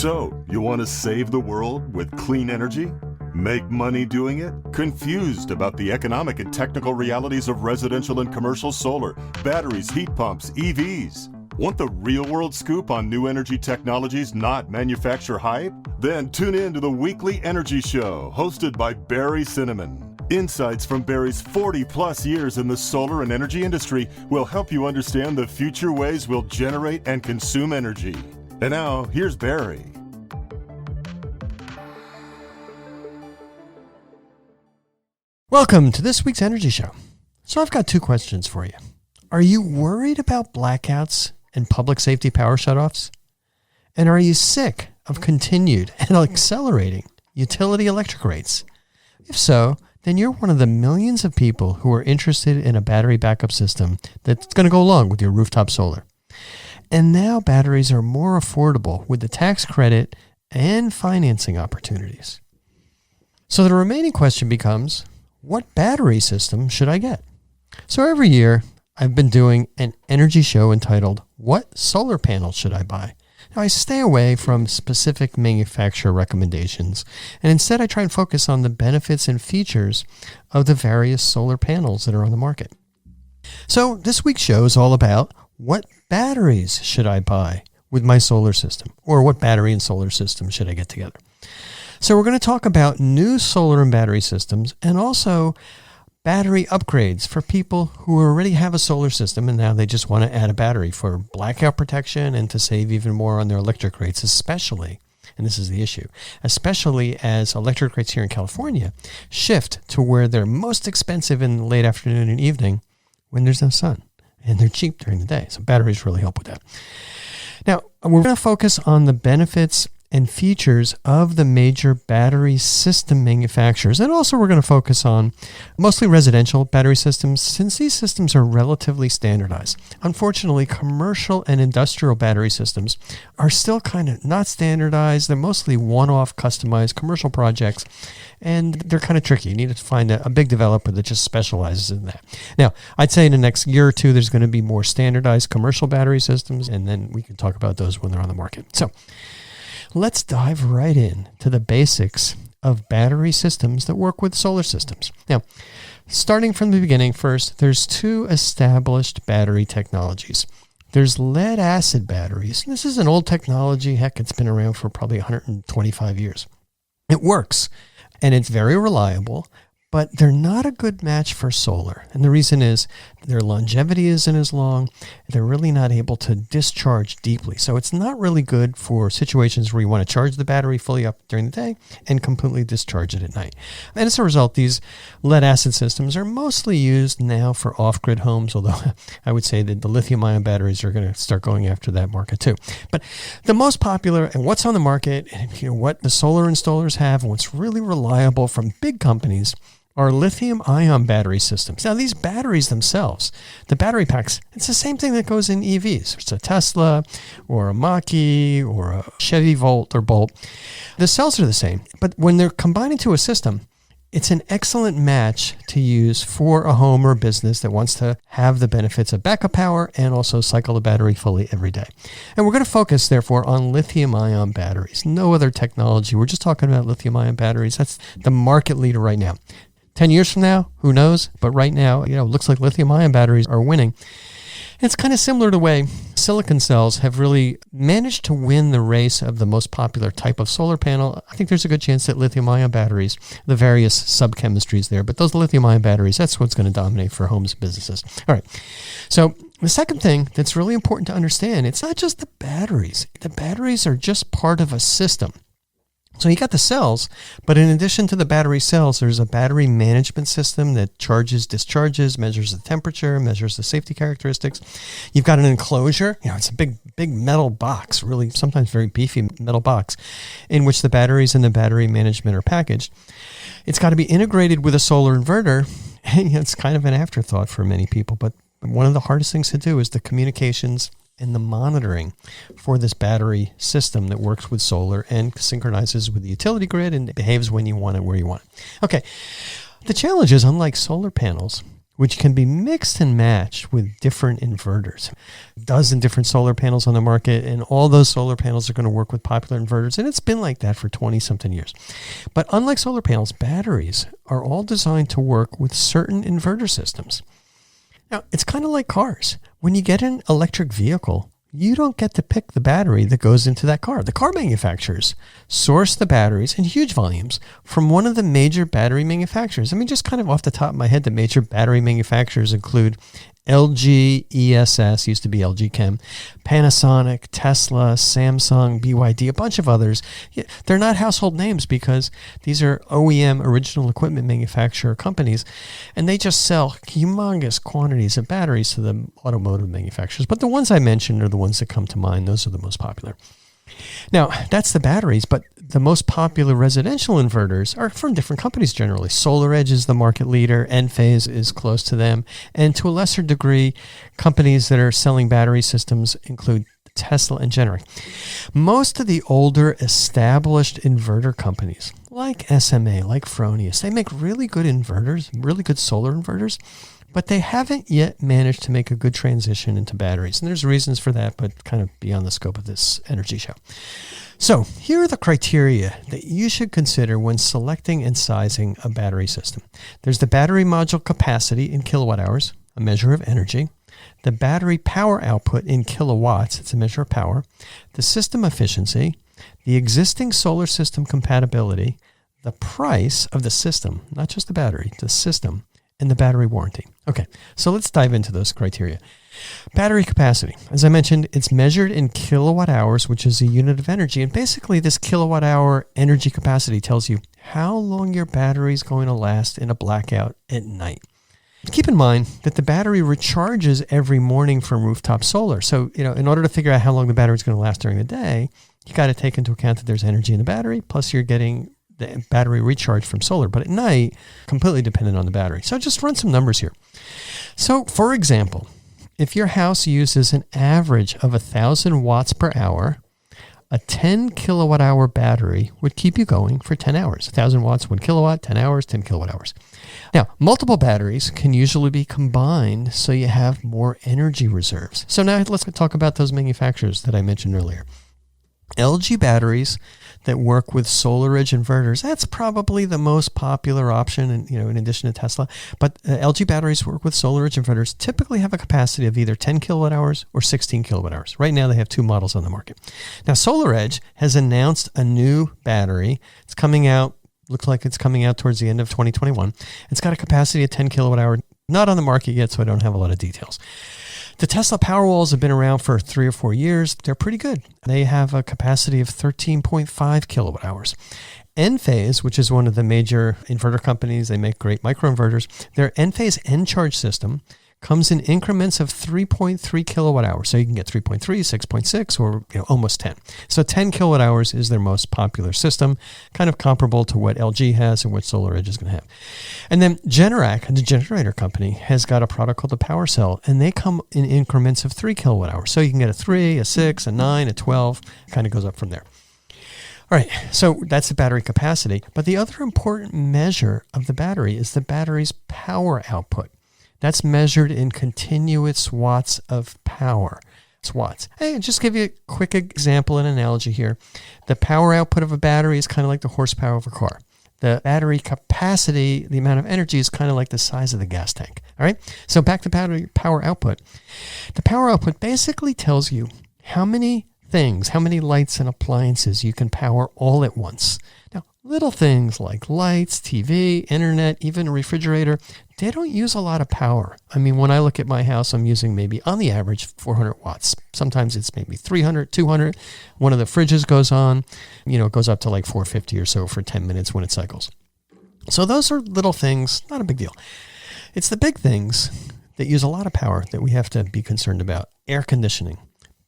So, you want to save the world with clean energy? Make money doing it? Confused about the economic and technical realities of residential and commercial solar, batteries, heat pumps, EVs? Want the real-world scoop on new energy technologies, not manufacturer hype? Then tune in to the Weekly Energy Show, hosted by Barry Cinnamon. Insights from Barry's 40-plus years in the solar and energy industry will help you understand the future ways we'll generate and consume energy. And now, here's Barry. Welcome to this week's Energy Show. So I've got two questions for you. Are you worried about blackouts and public safety power shutoffs? And are you sick of continued and accelerating utility electric rates? If so, then you're one of the millions of people who are interested in a battery backup system that's going to go along with your rooftop solar. And now batteries are more affordable with the tax credit and financing opportunities. So the remaining question becomes, what battery system should I get? So every year, I've been doing an energy show entitled, What Solar Panels Should I Buy? Now, I stay away from specific manufacturer recommendations, and instead I try and focus on the benefits and features of the various solar panels that are on the market. So this week's show is all about what batteries should I buy with my solar system, or what battery and solar system should I get together? So we're going to talk about new solar and battery systems, and also battery upgrades for people who already have a solar system and now they just want to add a battery for blackout protection and to save even more on their electric rates, especially, and this is the issue, especially as electric rates here in California shift to where they're most expensive in the late afternoon and evening when there's no sun, and they're cheap during the day. So batteries really help with that. Now, we're going to focus on the benefits and features of the major battery system manufacturers. And also we're going to focus on mostly residential battery systems, since these systems are relatively standardized. Unfortunately, commercial and industrial battery systems are still kind of not standardized. They're mostly one-off customized commercial projects, and they're kind of tricky. You need to find a big developer that just specializes in that. Now, I'd say in the next year or two, there's going to be more standardized commercial battery systems, and then we can talk about those when they're on the market. So let's dive right in to the basics of battery systems that work with solar systems. Now, starting from the beginning first, there's two established battery technologies. There's lead acid batteries. This is an old technology. Heck, it's been around for probably 125 years. It works, and it's very reliable, but they're not a good match for solar. And the reason is their longevity isn't as long. They're really not able to discharge deeply. So it's not really good for situations where you want to charge the battery fully up during the day and completely discharge it at night. And as a result, these lead acid systems are mostly used now for off-grid homes, although I would say that the lithium-ion batteries are going to start going after that market too. But the most popular and what's on the market, and what the solar installers have and what's really reliable from big companies are lithium-ion battery systems. Now, these batteries themselves, the battery packs, it's the same thing that goes in EVs. It's a Tesla or a Mach-E or a Chevy Volt or Bolt. The cells are the same, but when they're combined into a system, it's an excellent match to use for a home or business that wants to have the benefits of backup power and also cycle the battery fully every day. And we're going to focus, therefore, on lithium-ion batteries. No other technology. We're just talking about lithium-ion batteries. That's the market leader right now. 10 years from now, who knows? But right now, it looks like lithium-ion batteries are winning. It's kind of similar to the way silicon cells have really managed to win the race of the most popular type of solar panel. I think there's a good chance that lithium-ion batteries, the various sub-chemistries there, but those lithium-ion batteries, that's what's going to dominate for homes and businesses. All right. So the second thing that's really important to understand, it's not just the batteries. The batteries are just part of a system. So you got the cells, but in addition to the battery cells, there's a battery management system that charges, discharges, measures the temperature, measures the safety characteristics. You've got an enclosure. It's a big metal box, really sometimes very beefy metal box, in which the batteries and the battery management are packaged. It's got to be integrated with a solar inverter, and it's kind of an afterthought for many people, but one of the hardest things to do is the communications and the monitoring for this battery system that works with solar and synchronizes with the utility grid and behaves when you want it, where you want it. Okay, the challenge is, unlike solar panels, which can be mixed and matched with different inverters. A dozen different solar panels on the market, and all those solar panels are going to work with popular inverters, and it's been like that for 20-something years. But unlike solar panels, batteries are all designed to work with certain inverter systems. Now, it's kind of like cars. When you get an electric vehicle, you don't get to pick the battery that goes into that car. The car manufacturers source the batteries in huge volumes from one of the major battery manufacturers. I mean, just kind of off the top of my head, the major battery manufacturers include LG, ESS, used to be LG Chem, Panasonic, Tesla, Samsung, BYD, a bunch of others. They're not household names because these are OEM, original equipment manufacturer companies, and they just sell humongous quantities of batteries to the automotive manufacturers. But the ones I mentioned are the ones that come to mind. Those are the most popular. Now, that's the batteries, but the most popular residential inverters are from different companies generally. SolarEdge is the market leader. Enphase is close to them. And to a lesser degree, companies that are selling battery systems include Tesla and Generac. Most of the older established inverter companies, like SMA, like Fronius, they make really good inverters, really good solar inverters, but they haven't yet managed to make a good transition into batteries. And there's reasons for that, but kind of beyond the scope of this energy show. So here are the criteria that you should consider when selecting and sizing a battery system. There's the battery module capacity in kilowatt hours, a measure of energy. The battery power output in kilowatts, it's a measure of power. The system efficiency, the existing solar system compatibility, the price of the system, not just the battery, the system, and the battery warranty. Okay, so let's dive into those criteria. Battery capacity. As I mentioned, it's measured in kilowatt hours, which is a unit of energy. And basically, this kilowatt hour energy capacity tells you how long your battery is going to last in a blackout at night. Keep in mind that the battery recharges every morning from rooftop solar. So, in order to figure out how long the battery is going to last during the day, you got to take into account that there's energy in the battery, plus you're getting the battery recharge from solar, but at night, completely dependent on the battery. So just run some numbers here. So for example, if your house uses an average of 1,000 watts per hour, a 10 kilowatt hour battery would keep you going for 10 hours. 1,000 watts, 1 kilowatt, 10 hours, 10 kilowatt hours. Now, multiple batteries can usually be combined so you have more energy reserves. So now let's talk about those manufacturers that I mentioned earlier. LG batteries that work with SolarEdge inverters, that's probably the most popular option, in addition to Tesla. But LG batteries work with SolarEdge inverters, typically have a capacity of either 10 kilowatt hours or 16 kilowatt hours. Right now, they have two models on the market. Now, SolarEdge has announced a new battery. It's coming out, looks like it's coming out towards the end of 2021. It's got a capacity of 10 kilowatt hour, not on the market yet, so I don't have a lot of details. The Tesla Powerwalls have been around for 3 or 4 years. They're pretty good. They have a capacity of 13.5 kilowatt hours. Enphase, which is one of the major inverter companies, they make great microinverters. Their Enphase Encharge system comes in increments of 3.3 kilowatt hours. So you can get 3.3, 6.6, or almost 10. So 10 kilowatt hours is their most popular system, kind of comparable to what LG has and what SolarEdge is going to have. And then Generac, the generator company, has got a product called the PowerCell, and they come in increments of 3 kilowatt hours. So you can get a 3, a 6, a 9, a 12, kind of goes up from there. All right, so that's the battery capacity. But the other important measure of the battery is the battery's power output. That's measured in continuous watts of power. It's watts. Hey, just give you a quick example and analogy here. The power output of a battery is kind of like the horsepower of a car. The battery capacity, the amount of energy, is kind of like the size of the gas tank. All right? So back to battery power output. The power output basically tells you how many things, how many lights and appliances you can power all at once. Now, little things like lights, TV, internet, even a refrigerator, they don't use a lot of power. I mean, when I look at my house, I'm using maybe on the average 400 watts. Sometimes it's maybe 300, 200. One of the fridges goes on, it goes up to like 450 or so for 10 minutes when it cycles. So those are little things, not a big deal. It's the big things that use a lot of power that we have to be concerned about. Air conditioning,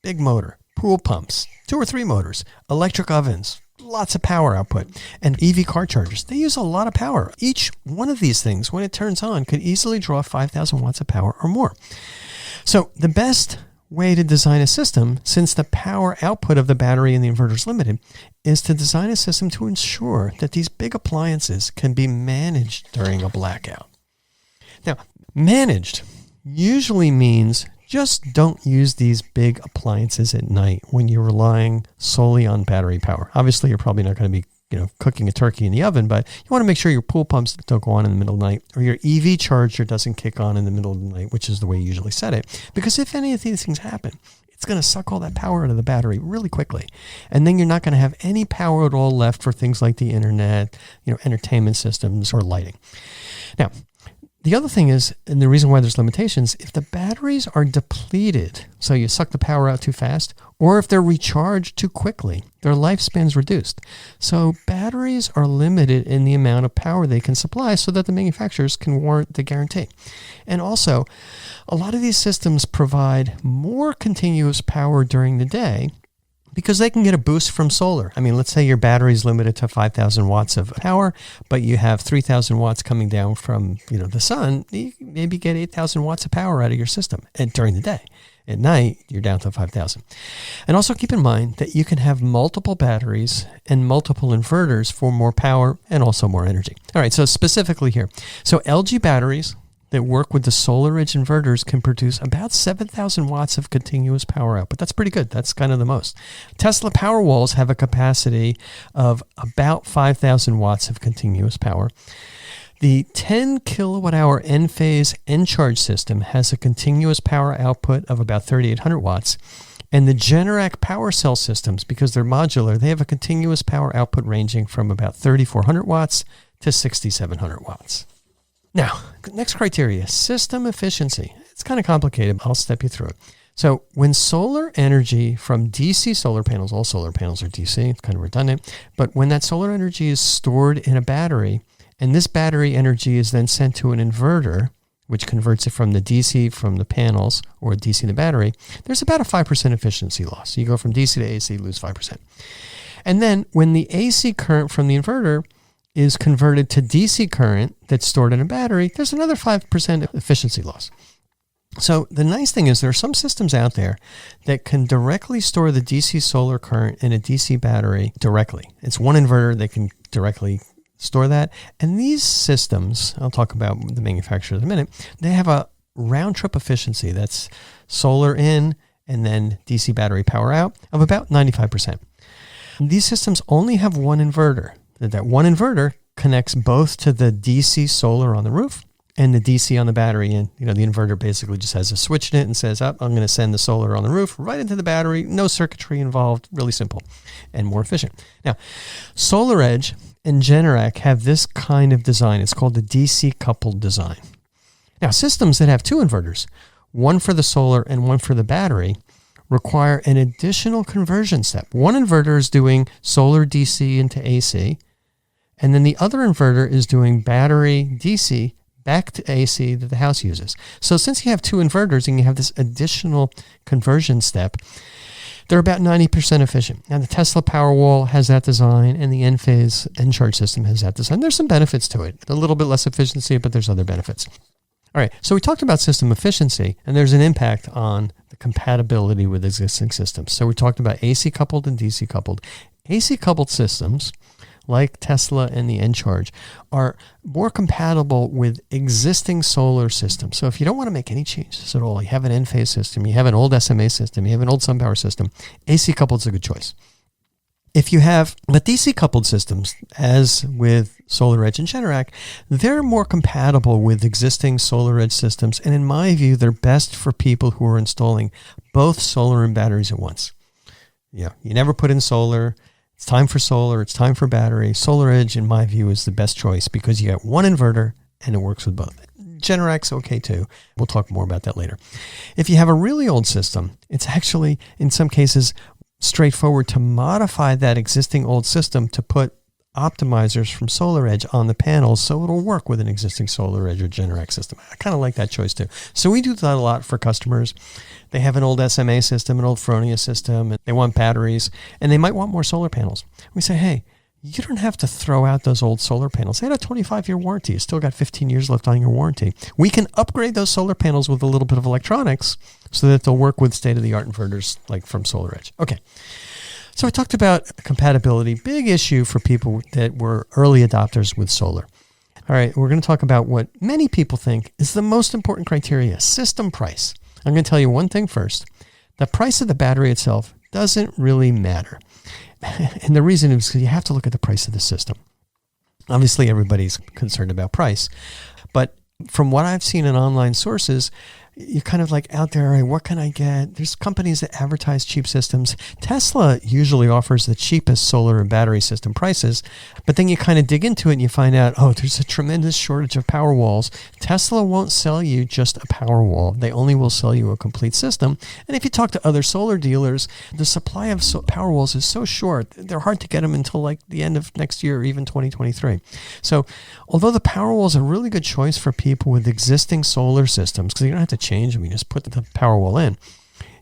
big motor, pool pumps, 2 or 3 motors, electric ovens, lots of power output, and EV car chargers. They use a lot of power. Each one of these things, when it turns on, could easily draw 5,000 watts of power or more. So the best way to design a system, since the power output of the battery and the inverter is limited, is to design a system to ensure that these big appliances can be managed during a blackout. Now, managed usually means just don't use these big appliances at night when you're relying solely on battery power. Obviously, you're probably not going to be cooking a turkey in the oven, but you want to make sure your pool pumps don't go on in the middle of the night, or your EV charger doesn't kick on in the middle of the night, which is the way you usually set it. Because if any of these things happen, it's going to suck all that power out of the battery really quickly. And then you're not going to have any power at all left for things like the internet, entertainment systems, or lighting. Now, the other thing is, and the reason why there's limitations, if the batteries are depleted, so you suck the power out too fast, or if they're recharged too quickly, their lifespan's reduced. So batteries are limited in the amount of power they can supply so that the manufacturers can warrant the guarantee. And also, a lot of these systems provide more continuous power during the day because they can get a boost from solar. I mean, let's say your battery is limited to 5,000 watts of power, but you have 3,000 watts coming down from the sun. You maybe get 8,000 watts of power out of your system during the day. At night, you're down to 5,000. And also keep in mind that you can have multiple batteries and multiple inverters for more power and also more energy. All right, so specifically here. So LG batteries that work with the SolarEdge inverters can produce about 7,000 watts of continuous power output. That's pretty good. That's kind of the most. Tesla Powerwalls have a capacity of about 5,000 watts of continuous power. The 10 kilowatt hour Enphase Encharge system has a continuous power output of about 3,800 watts. And the Generac power cell systems, because they're modular, they have a continuous power output ranging from about 3,400 watts to 6,700 watts. Now, next criteria, system efficiency. It's kind of complicated, but I'll step you through it. So when solar energy from DC solar panels, all solar panels are DC, it's kind of redundant, but when that solar energy is stored in a battery, and this battery energy is then sent to an inverter, which converts it from the DC from the panels or DC to the battery, there's about a 5% efficiency loss. So you go from DC to AC, lose 5%. And then when the AC current from the inverter is converted to DC current that's stored in a battery, there's another 5% efficiency loss. So the nice thing is there are some systems out there that can directly store the DC solar current in a DC battery directly. It's one inverter that can directly store that. And these systems, I'll talk about the manufacturers in a minute, they have a round trip efficiency that's solar in and then DC battery power out of about 95%. These systems only have one inverter. That one inverter connects both to the DC solar on the roof and the DC on the battery. And, the inverter basically just has a switch in it and says, I'm going to send the solar on the roof right into the battery. No circuitry involved. Really simple and more efficient. Now, SolarEdge and Generac have this kind of design. It's called the DC coupled design. Now, systems that have two inverters, one for the solar and one for the battery, require an additional conversion step. One inverter is doing solar DC into AC, and then the other inverter is doing battery DC back to AC that the house uses. So since you have two inverters and you have this additional conversion step, they're about 90% efficient. Now, the Tesla Powerwall has that design, and the Enphase Encharge system has that design. There's some benefits to it. A little bit less efficiency, but there's other benefits. All right, so we talked about system efficiency, and there's an impact on the compatibility with existing systems. So we talked about AC coupled and DC coupled. AC coupled systems, like Tesla and the Encharge, are more compatible with existing solar systems. So if you don't want to make any changes at all, you have an Enphase system, you have an old SMA system, you have an old SunPower system, AC coupled is a good choice. If you have the DC coupled systems, as with SolarEdge and Generac, they're more compatible with existing SolarEdge systems. And in my view, they're best for people who are installing both solar and batteries at once. You never put in solar. It's time for solar. It's time for battery. SolarEdge, in my view, is the best choice because you got one inverter and it works with both. Generac's okay too. We'll talk more about that later. If you have a really old system, it's actually, in some cases, straightforward to modify that existing old system to put optimizers from SolarEdge on the panels so it'll work with an existing SolarEdge or Generac system. I kind of like that choice too. So we do that a lot for customers. They have an old SMA system, an old Fronia system, and they want batteries, and they might want more solar panels. We say, hey, you don't have to throw out those old solar panels. They had a 25-year warranty. You still got 15 years left on your warranty. We can upgrade those solar panels with a little bit of electronics so that they'll work with state-of-the-art inverters like from SolarEdge. Okay. So we talked about compatibility, big issue for people that were early adopters with solar. All right, we're going to talk about what many people think is the most important criteria, system price. I'm going to tell you one thing first. The price of the battery itself doesn't really matter. And the reason is because you have to look at the price of the system. Obviously, everybody's concerned about price. But from what I've seen in online sources, you're kind of like out there, all right, what can I get? There's companies that advertise cheap systems. Tesla usually offers the cheapest solar and battery system prices, but then you kind of dig into it and you find out, oh, there's a tremendous shortage of power walls. Tesla won't sell you just a power wall. They only will sell you a complete system. And if you talk to other solar dealers, the supply of power walls is so short, they're hard to get them until like the end of next year or even 2023. So although the power wall is a really good choice for people with existing solar systems, because you don't have to change them, you just put the power wall in,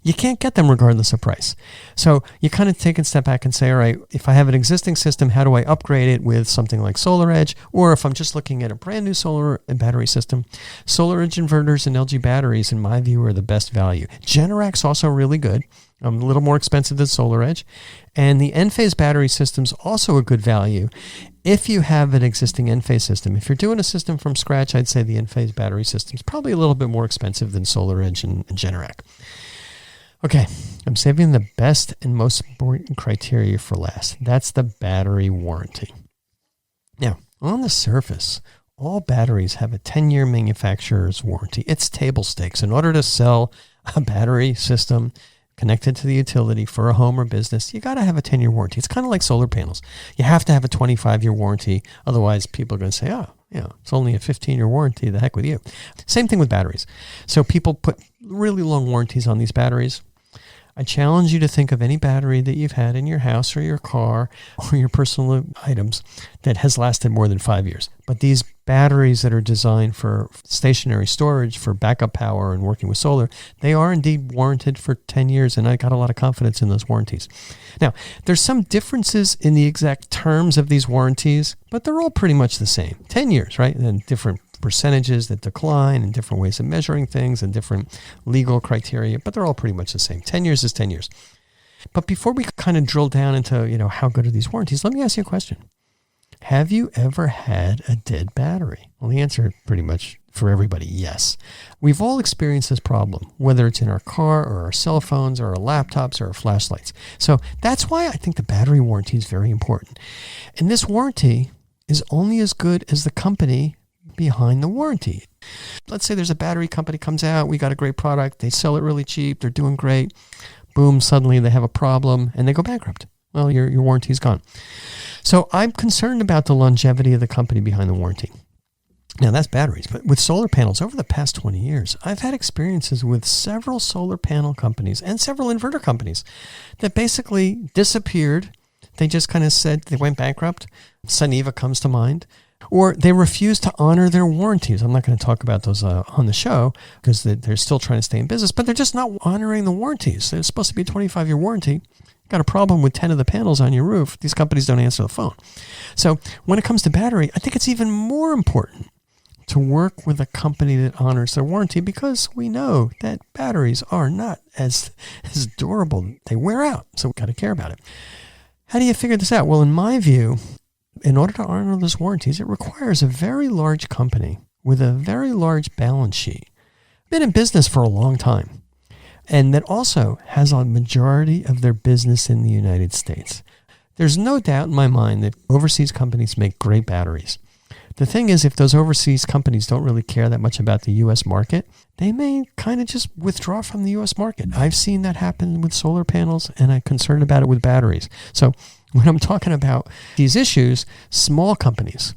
you can't get them regardless of price. So you kind of take a step back and say, all right, if I have an existing system, how do I upgrade it with something like SolarEdge? Or if I'm just looking at a brand new solar and battery system, SolarEdge inverters and LG batteries, in my view, are the best value. Generac's also really good, a little more expensive than SolarEdge. And the Enphase battery system's also a good value if you have an existing Enphase system. If you're doing a system from scratch, I'd say the Enphase battery system's probably a little bit more expensive than SolarEdge and Generac. Okay, I'm saving the best and most important criteria for last. That's the battery warranty. Now, on the surface, all batteries have a 10-year manufacturer's warranty. It's table stakes. In order to sell a battery system connected to the utility for a home or business, you got to have a 10-year warranty. It's kind of like solar panels. You have to have a 25-year warranty. Otherwise, people are going to say, oh, yeah, it's only a 15-year warranty. The heck with you. Same thing with batteries. So people put really long warranties on these batteries. I challenge you to think of any battery that you've had in your house or your car or your personal items that has lasted more than 5 years. But these batteries that are designed for stationary storage, for backup power and working with solar, they are indeed warranted for 10 years, and I got a lot of confidence in those warranties. Now, there's some differences in the exact terms of these warranties, but they're all pretty much the same. 10 years, right? And different percentages that decline and different ways of measuring things and different legal criteria, but they're all pretty much the same. 10 years is 10 years. But before we kind of drill down into, how good are these warranties, let me ask you a question. Have you ever had a dead battery? Well, the answer pretty much for everybody, yes. We've all experienced this problem, whether it's in our car or our cell phones or our laptops or our flashlights. So that's why I think the battery warranty is very important. And this warranty is only as good as the company behind the warranty. Let's say there's a battery company comes out, we got a great product, they sell it really cheap, they're doing great. Boom, suddenly they have a problem and they go bankrupt. Well, your warranty's gone. So I'm concerned about the longevity of the company behind the warranty. Now that's batteries, but with solar panels, over the past 20 years, I've had experiences with several solar panel companies and several inverter companies that basically disappeared. They just kind of said they went bankrupt. Suniva comes to mind. Or they refuse to honor their warranties. I'm not going to talk about those on the show because they're still trying to stay in business, but they're just not honoring the warranties. It's supposed to be a 25-year warranty. Got a problem with 10 of the panels on your roof. These companies don't answer the phone. So when it comes to battery, I think it's even more important to work with a company that honors their warranty because we know that batteries are not as durable. They wear out, so we've got to care about it. How do you figure this out? Well, in my view, in order to honor those warranties, it requires a very large company with a very large balance sheet, been in business for a long time, and that also has a majority of their business in the United States. There's no doubt in my mind that overseas companies make great batteries. The thing is, if those overseas companies don't really care that much about the U.S. market, they may kind of just withdraw from the U.S. market. I've seen that happen with solar panels, and I'm concerned about it with batteries. So when I'm talking about these issues, small companies,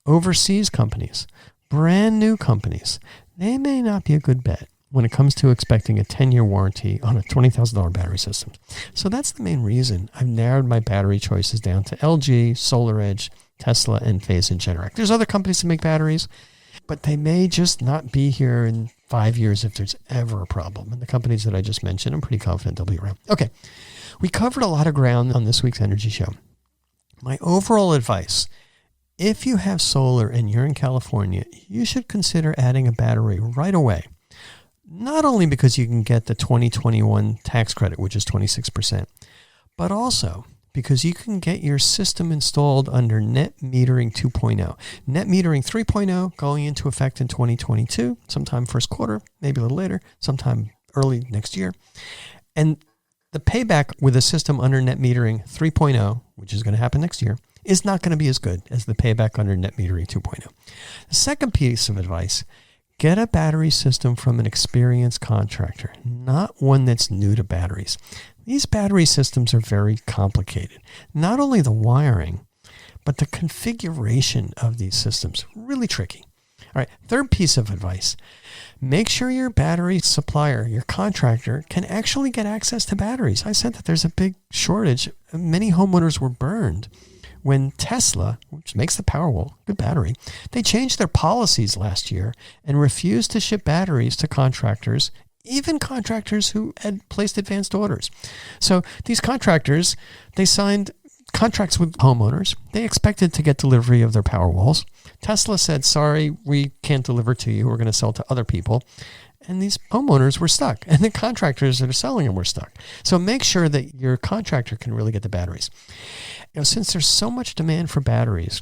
overseas companies, brand new companies, they may not be a good bet when it comes to expecting a 10-year warranty on a $20,000 battery system. So that's the main reason I've narrowed my battery choices down to LG, SolarEdge, Tesla, Enphase, and Generac. There's other companies that make batteries, but they may just not be here in 5 years if there's ever a problem. And the companies that I just mentioned, I'm pretty confident they'll be around. Okay, we covered a lot of ground on this week's Energy Show. My overall advice, if you have solar and you're in California, you should consider adding a battery right away. Not only because you can get the 2021 tax credit, which is 26%, but also because you can get your system installed under Net Metering 2.0. Net Metering 3.0 going into effect in 2022, sometime first quarter, maybe a little later, sometime early next year. And the payback with a system under Net Metering 3.0, which is going to happen next year, is not going to be as good as the payback under Net Metering 2.0. The second piece of advice, get a battery system from an experienced contractor, not one that's new to batteries. These battery systems are very complicated. Not only the wiring, but the configuration of these systems, really tricky. All right, third piece of advice, make sure your battery supplier, your contractor, can actually get access to batteries. I said that there's a big shortage. Many homeowners were burned when Tesla, which makes the Powerwall, good battery, they changed their policies last year and refused to ship batteries to contractors, even contractors who had placed advanced orders. So these contractors, they signed contracts with homeowners. They expected to get delivery of their Powerwalls. Tesla said, sorry, we can't deliver to you. We're going to sell to other people. And these homeowners were stuck. And the contractors that are selling them were stuck. So make sure that your contractor can really get the batteries. Since there's so much demand for batteries,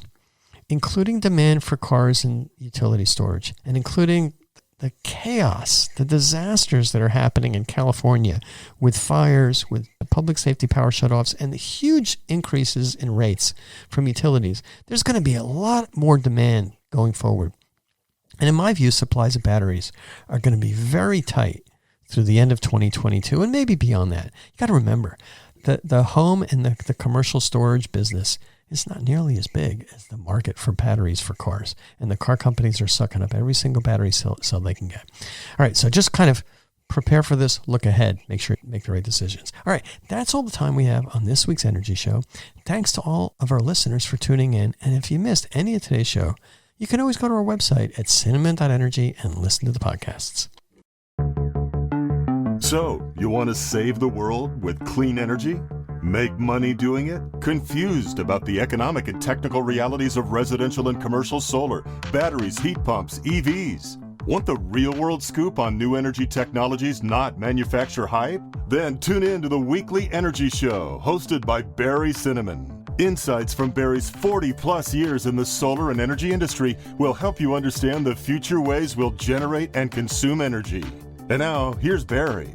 including demand for cars and utility storage, and including the chaos, the disasters that are happening in California with fires, with public safety power shutoffs, and the huge increases in rates from utilities, there's going to be a lot more demand going forward. And in my view, supplies of batteries are going to be very tight through the end of 2022 and maybe beyond that. You got to remember, the home and the commercial storage business is not nearly as big as the market for batteries for cars. And the car companies are sucking up every single battery cell they can get. All right, so just kind of prepare for this, look ahead, make sure you make the right decisions. All right, that's all the time we have on this week's Energy Show. Thanks to all of our listeners for tuning in. And if you missed any of today's show, you can always go to our website at cinnamon.energy and listen to the podcasts. So, you want to save the world with clean energy? Make money doing it? Confused about the economic and technical realities of residential and commercial solar, batteries, heat pumps, EVs? Want the real-world scoop on new energy technologies, not manufacturer hype? Then tune in to the weekly Energy Show, hosted by Barry Cinnamon. Insights from Barry's 40-plus years in the solar and energy industry will help you understand the future ways we'll generate and consume energy. And now, here's Barry.